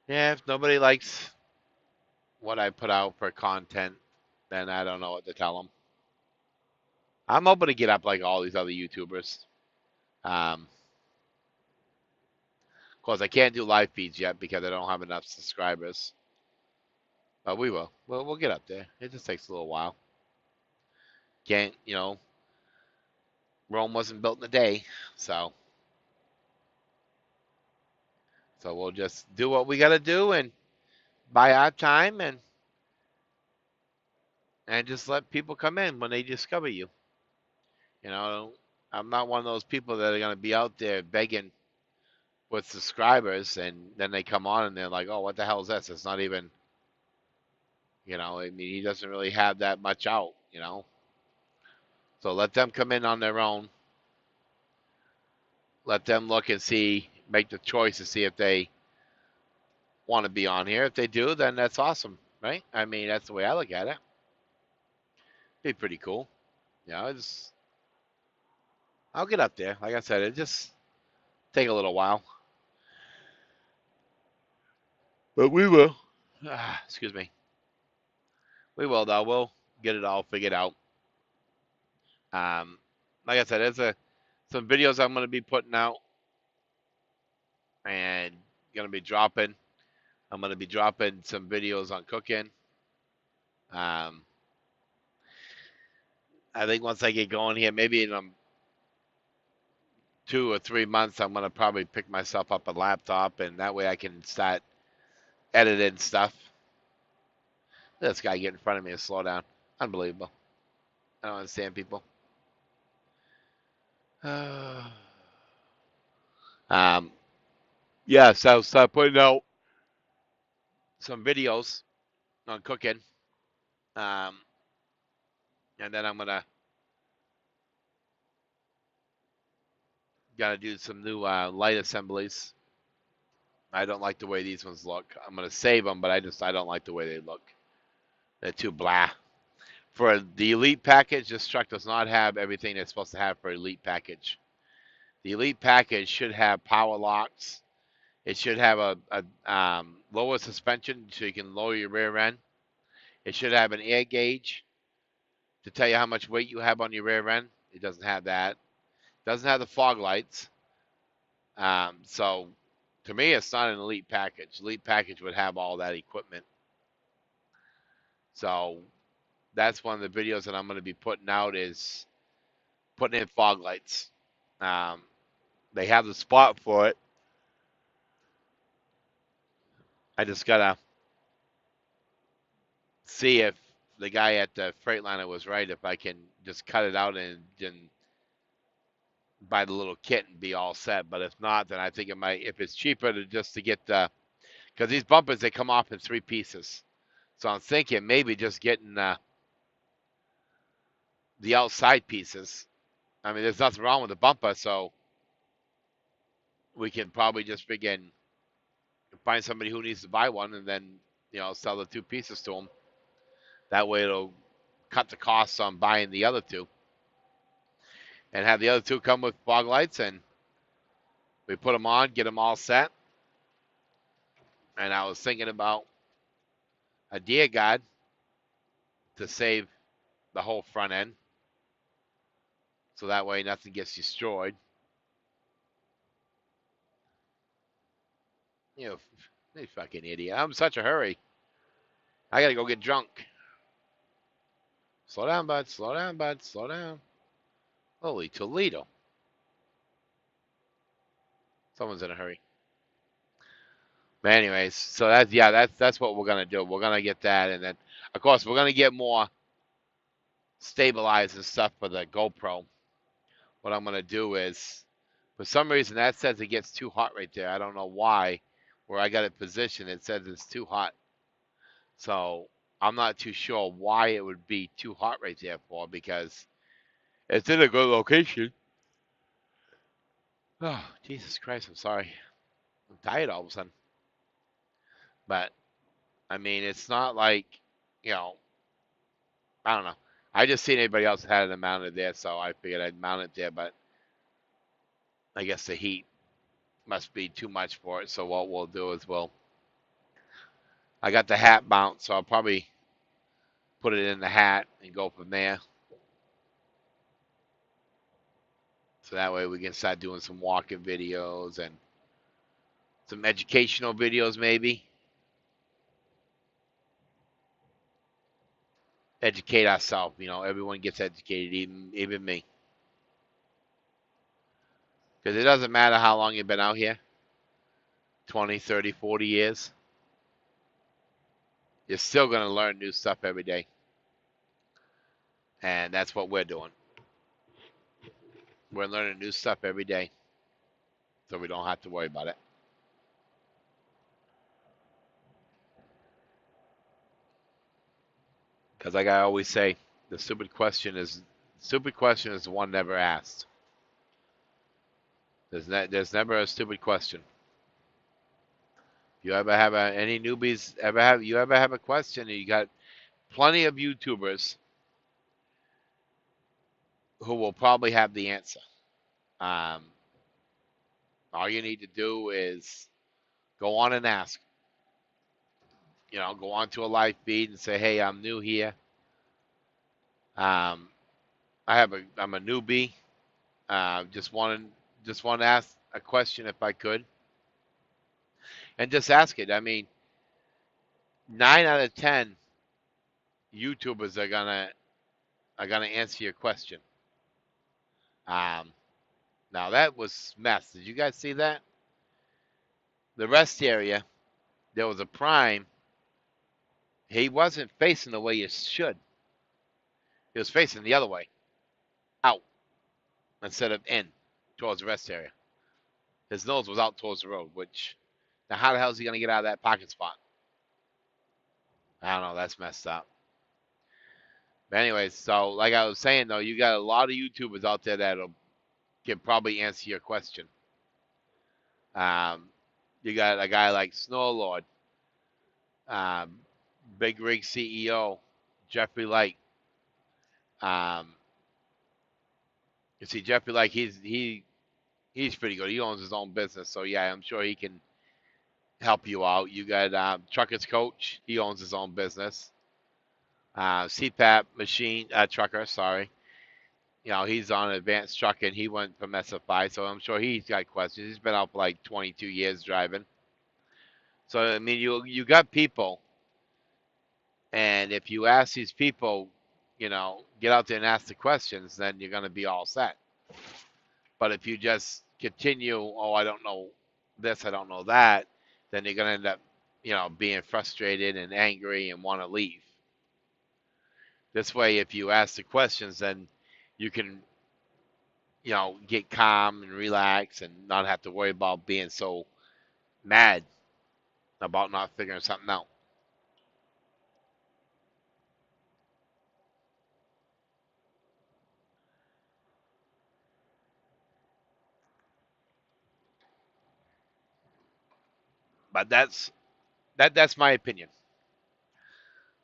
Yeah, if nobody likes what I put out for content, then I don't know what to tell them. I'm hoping to get up like all these other YouTubers. Of course, I can't do live feeds yet because I don't have enough subscribers. But we will. We'll get up there. It just takes a little while. Can't, Rome wasn't built in a day, so we'll just do what we got to do and buy our time and just let people come in when they discover you. I'm not one of those people that are going to be out there begging with subscribers and then they come on and they're like, "Oh, what the hell is this?" It's not even, I mean, he doesn't really have that much out. So let them come in on their own. Let them look and see, make the choice to see if they want to be on here. If they do, then that's awesome, right? I mean, that's the way I look at it. Be pretty cool. I'll get up there. Like I said, it just take a little while, but we will. Excuse me. We will though. We'll get it all figured out. Um, like I said, there's some videos I'm going to be putting out and going to be dropping. I'm going to be dropping some videos on cooking. Um, I think once I get going here, maybe in 2 or 3 months, I'm going to probably pick myself up a laptop, and that way I can start editing stuff. This guy get in front of me and slow down. Unbelievable. I don't understand people. Yeah, so start putting out some videos on cooking. And then I'm gonna gotta do some new light assemblies. I don't like the way these ones look. I'm gonna save them, but I don't like the way they look. They're too blah. For the Elite package, this truck does not have everything it's supposed to have for Elite package. The Elite package should have power locks. It should have a lower suspension so you can lower your rear end. It should have an air gauge to tell you how much weight you have on your rear end. It doesn't have that. It doesn't have the fog lights. So to me, it's not an elite package. Elite package would have all that equipment. So that's one of the videos that I'm going to be putting out is putting in fog lights. Um, they have the spot for it. I just gotta see if the guy at the Freightliner was right. If I can just cut it out and buy the little kit and be all set. But if not, then I think it might. If it's cheaper to just to get the, because these bumpers they come off in 3 pieces. So I'm thinking maybe just getting the outside pieces. I mean, there's nothing wrong with the bumper, so we can probably just begin find somebody who needs to buy one and then sell the 2 pieces to them. That way it'll cut the costs on buying the other two and have the other two come with fog lights, and we put them on, get them all set. And I was thinking about a deer guard to save the whole front end, so that way nothing gets destroyed. You fucking idiot. I'm in such a hurry. I gotta go get drunk. Slow down, bud. Slow down, bud. Slow down. Holy Toledo. Someone's in a hurry. But anyways, so that's what we're gonna do. We're gonna get that, and then of course we're gonna get more stabilized and stuff for the GoPro. What I'm gonna do is, for some reason that says it gets too hot right there. I don't know why. Where I got it positioned, it says it's too hot. So I'm not too sure why it would be too hot right there for, because it's in a good location. Oh, Jesus Christ, I'm sorry. I'm tired all of a sudden. But I mean, it's not like, you know, I don't know. I just seen anybody else had it mounted there, so I figured I'd mount it there. But I guess the heat must be too much for it. So what we'll do is I got the hat mount, so I'll probably put it in the hat and go from there. So that way we can start doing some walking videos and some educational videos, maybe. Educate ourselves. Everyone gets educated, even me. Because it doesn't matter how long you've been out here, 20, 30, 40 years. You're still going to learn new stuff every day. And that's what we're doing. We're learning new stuff every day, so we don't have to worry about it. Because like I always say, the stupid question is the one never asked. There's never a stupid question. You ever have any newbies you ever have a question? You got plenty of YouTubers who will probably have the answer. Um, all you need to do is go on and ask. Go on to a live feed and say, "Hey, I'm new here. Um, I'm a newbie. Just want to ask a question if I could, and just ask it." I mean, 9 out of 10 YouTubers are gonna answer your question. Um, Now that was mess. Did you guys see that? The rest area, there was a prime. He wasn't facing the way you should. He was facing the other way, out instead of in towards the rest area. His nose was out towards the road. Which, now how the hell is he gonna get out of that parking spot? I don't know. That's messed up. But anyways, so like I was saying though, you got a lot of YouTubers out there that can probably answer your question. You got a guy like Snowlord, um, Big Rig CEO, Jeffrey Light. You see, Jeffrey Light, he's pretty good. He owns his own business, so yeah, I'm sure he can help you out. You got Trucker's Coach. He owns his own business. CPAP machine trucker. Sorry. He's on advanced trucking. He went from SFI, so I'm sure he's got questions. He's been out for like 22 years driving. So I mean, you got people, and if you ask these people, get out there and ask the questions, then you're gonna be all set. But if you just continue, oh, I don't know this, I don't know that, then you're gonna end up, being frustrated and angry and want to leave. This way, if you ask the questions, then you can, get calm and relax and not have to worry about being so mad about not figuring something out. But that's my opinion.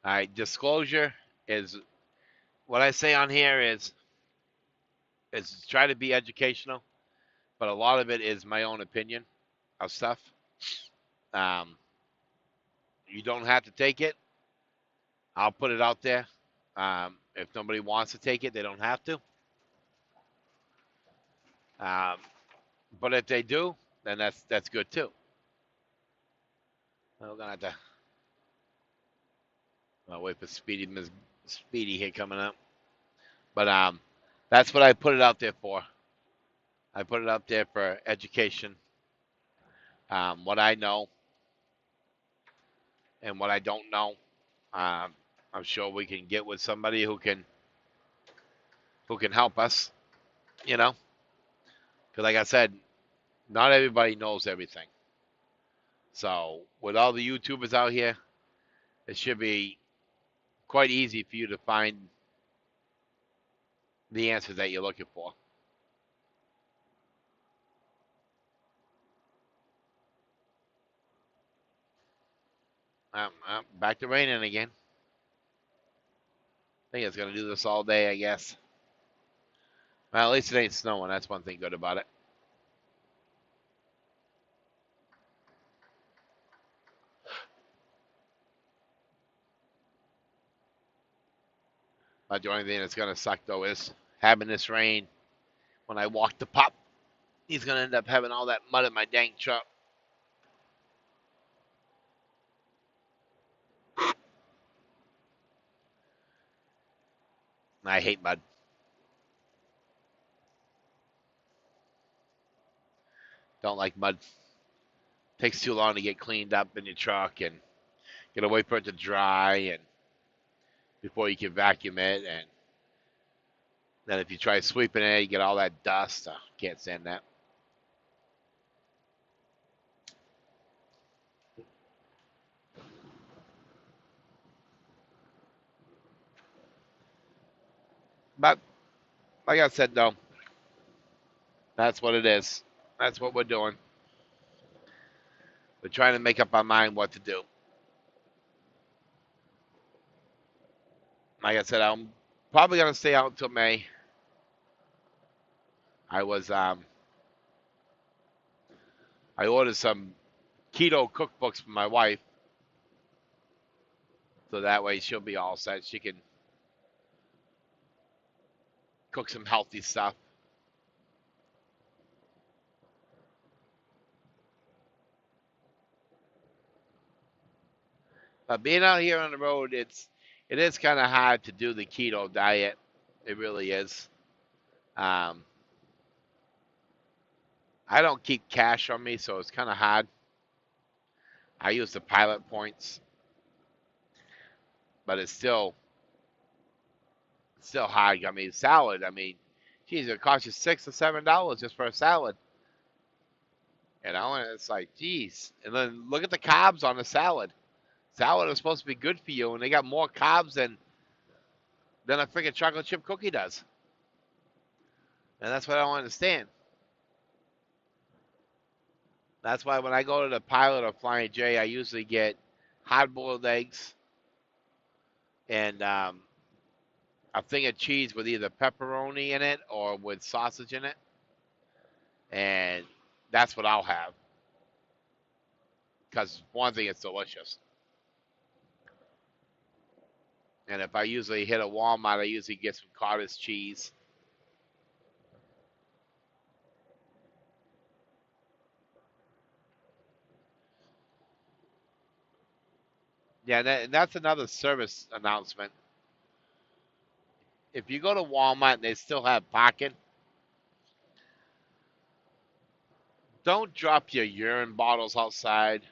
All right, disclosure is what I say on here is try to be educational, but a lot of it is my own opinion of stuff. Um, you don't have to take it. I'll put it out there. If nobody wants to take it, they don't have to. Um, but if they do, then that's good too. We're gonna have to wait for Speedy here coming up. But that's what I put it out there for. I put it out there for education. What I know and what I don't know. Um, I'm sure we can get with somebody who can help us. You know, because like I said, not everybody knows everything. So with all the YouTubers out here, it should be quite easy for you to find the answers that you're looking for. Back to raining again. I think it's gonna do this all day, I guess. Well, at least it ain't snowing. That's one thing good about it. But the only thing that's gonna suck though is having this rain when I walk the pup. He's gonna end up having all that mud in my dang truck. I hate mud. Don't like mud. Takes too long to get cleaned up in your truck, and you gotta wait for it to dry, and before you can vacuum it. And then if you try sweeping it, you get all that dust. Can't stand that. But like I said, though, that's what it is. That's what we're doing. We're trying to make up our mind what to do. Like I said, I'm probably gonna stay out until May. I was I ordered some keto cookbooks for my wife, so that way she'll be all set. She can cook some healthy stuff. But being out here on the road, it is kind of hard to do the keto diet. It really is. Um, I don't keep cash on me, so it's kind of hard. I use the pilot points, but it's still hard. I mean, salad. I mean, geez, it costs you $6 or $7 just for a salad. And it's like, geez. And then look at the carbs on the salad. Salad is supposed to be good for you, and they got more carbs than a freaking chocolate chip cookie does. And that's what I don't understand. That's why when I go to the Pilot or Flying J, I usually get hard boiled eggs and a thing of cheese with either pepperoni in it or with sausage in it. And that's what I'll have. because one thing, it's delicious. And if I usually hit a Walmart, I usually get some cottage cheese. Yeah, that's another service announcement. If you go to Walmart and they still have parking, don't drop your urine bottles outside.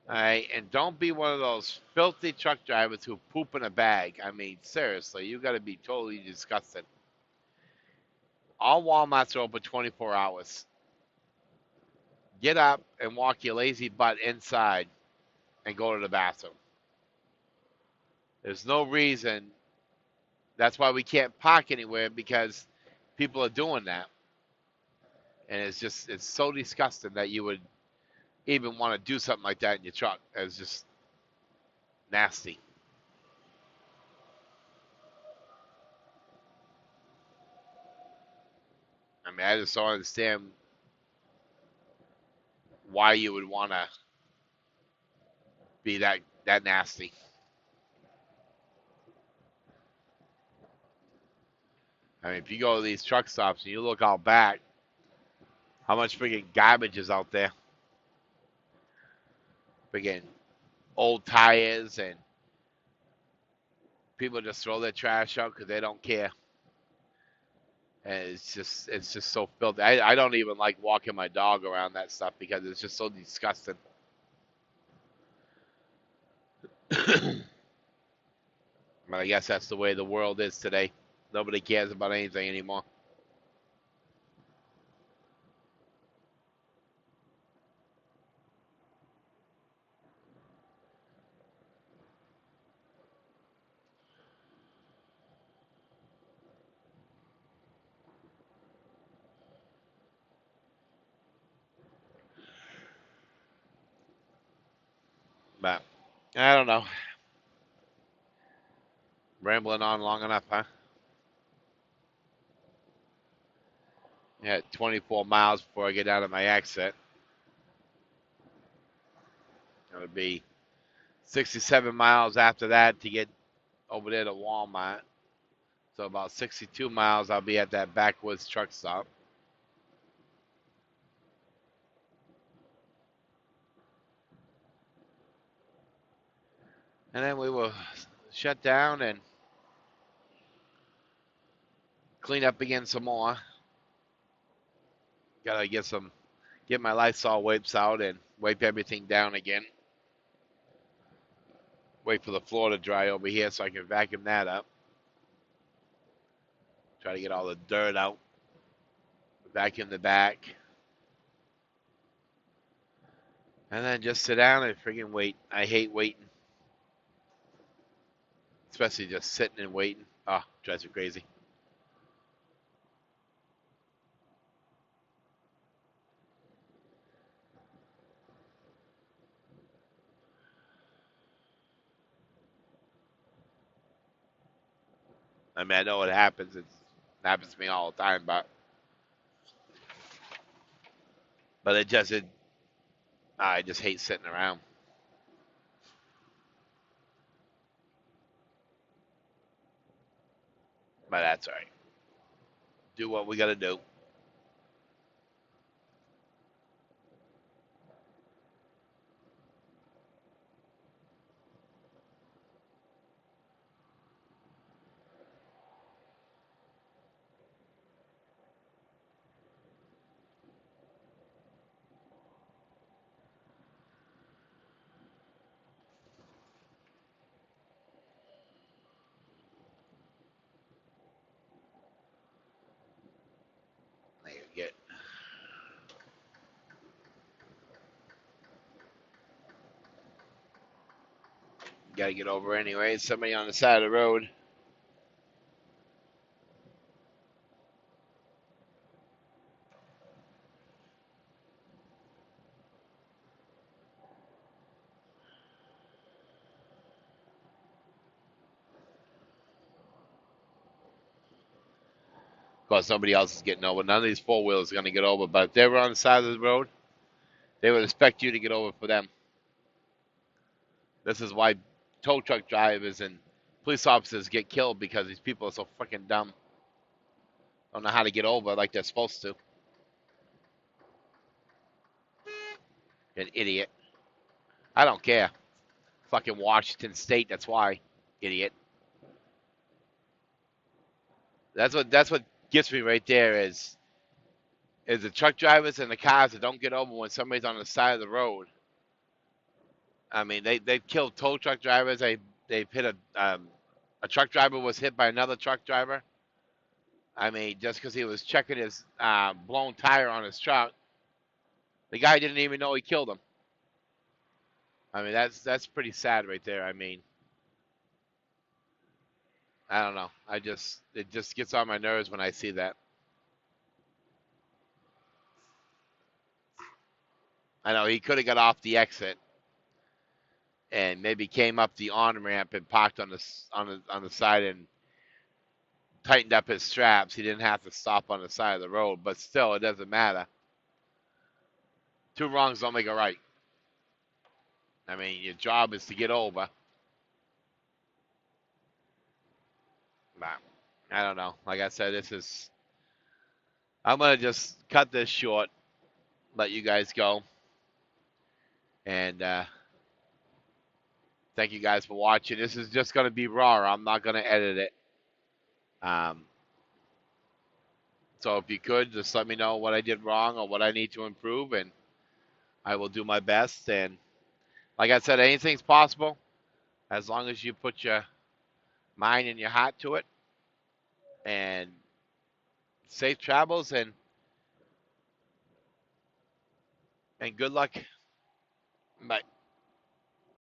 All right, and don't be one of those filthy truck drivers who poop in a bag. I mean, seriously, you got to be totally disgusted. All Walmarts are open 24 hours. Get up and walk your lazy butt inside and go to the bathroom. There's no reason. That's why we can't park anywhere, because people are doing that. And it's so disgusting that you would even want to do something like that in your truck. It's just nasty. I mean, I just don't understand why you would want to be that nasty. I mean, if you go to these truck stops and you look out back, how much freaking garbage is out there? Freaking old tires, and people just throw their trash out because they don't care. And it's just so filthy. I don't even like walking my dog around that stuff because it's just so disgusting. But I guess that's the way the world is today. Nobody cares about anything anymore. But I don't know. Rambling on long enough, huh? Yeah, 24 miles before I get out of my exit. It would be 67 miles after that to get over there to Walmart. So about 62 miles, I'll be at that backwoods truck stop. And then we will shut down and clean up again some more. Gotta get my Lysol wipes out and wipe everything down again. Wait for the floor to dry over here so I can vacuum that up. Try to get all the dirt out. Vacuum the back. And then just sit down and freaking wait. I hate waiting. Especially just sitting and waiting. Oh, drives me crazy. I mean, I know it happens. It happens to me all the time, but I just hate sitting around. But that's all right. Do what we got to do. Get Got to get over anyway. Somebody on the side of the road. Of course, somebody else is getting over. None of these four wheelers are going to get over. But if they were on the side of the road, They would expect you to get over for them. This is why tow truck drivers and police officers get killed because these people are so freaking dumb. Don't know how to get over like they're supposed to. An idiot. I don't care. Fucking Washington State. That's why, idiot. That's what gets me right there is the truck drivers and the cars that don't get over when somebody's on the side of the road. I mean, they've killed tow truck drivers. They've hit a truck driver was hit by another truck driver. I mean, just because he was checking his blown tire on his truck, the guy didn't even know he killed him. I mean, that's pretty sad right there. I mean, I don't know. It just gets on my nerves when I see that. I know he could have got off the exit and maybe came up the on ramp and parked on the side and tightened up his straps. He didn't have to stop on the side of the road, but still, it doesn't matter. Two wrongs don't make a right. I mean, your job is to get over. But I don't know. Like I said, I'm gonna just cut this short, let you guys go, and thank you guys for watching. This is just gonna be raw. I'm not gonna edit it. Um, so if you could just let me know what I did wrong or what I need to improve, and I will do my best. And like I said, anything's possible as long as you put your mind and your heart to it. And safe travels and good luck. Bye.